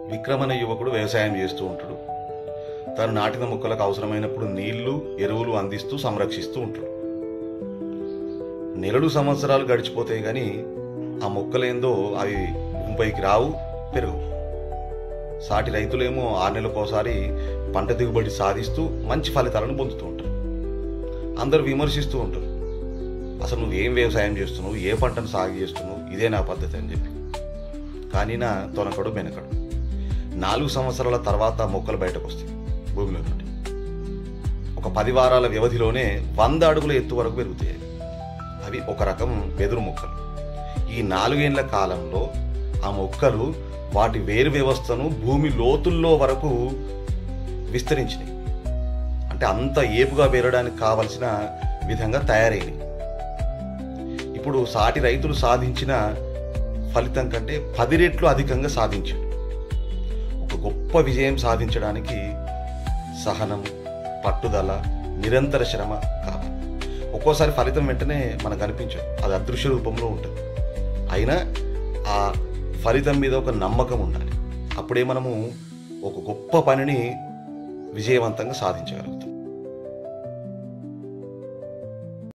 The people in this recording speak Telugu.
విక్రమ్ అనే యువకుడు వ్యవసాయం చేస్తూ ఉంటాడు. తను నాటిన మొక్కలకు అవసరమైనప్పుడు నీళ్లు, ఎరువులు అందిస్తూ సంరక్షిస్తూ ఉంటాడు. నెలలు సంవత్సరాలు గడిచిపోతాయి కానీ ఆ మొక్కలేందో అవి భూమిపైకి రావు, పెరగవు. సాటి రైతులేమో 6 నెలలకోసారి పంట దిగుబడి సాధిస్తూ మంచి ఫలితాలను పొందుతూ ఉంటారు. అందరూ విమర్శిస్తూ ఉంటారు, అసలు నువ్వేం వ్యవసాయం చేస్తున్నావు, ఏ పంటను సాగు చేస్తున్నావు, ఇదే నా పద్ధతి అని చెప్పి. కానీ నా తొనకడు వెనకడు. 4 సంవత్సరాల తర్వాత మొక్కలు బయటకు వస్తాయి భూమిలో నుండి. ఒక 10 వారాల వ్యవధిలోనే 100 అడుగుల ఎత్తు వరకు పెరుగుతాయి. అవి ఒక రకం వెదురు మొక్కలు. ఈ 4 ఏళ్ల కాలంలో ఆ మొక్కలు వాటి వేరు వ్యవస్థను భూమి లోతుల్లో వరకు విస్తరించినాయి. అంటే అంత ఏపుగా పెరగడానికి కావలసిన విధంగా తయారైనవి. ఇప్పుడు సాటి రైతులు సాధించిన ఫలితం కంటే 10 రెట్లు అధికంగా సాధించాడు. ఒక గొప్ప విజయం సాధించడానికి సహనం, పట్టుదల, నిరంతర శ్రమ కావాలి. ఒక్కోసారి ఫలితం వెంటనే మనకు అనిపించదు, అది అదృశ్య రూపంలో ఉంటుంది. అయినా ఆ ఫలితం మీద ఒక నమ్మకం ఉండాలి. అప్పుడే మనము ఒక గొప్ప పనిని విజయవంతంగా సాధించగలుగుతాం.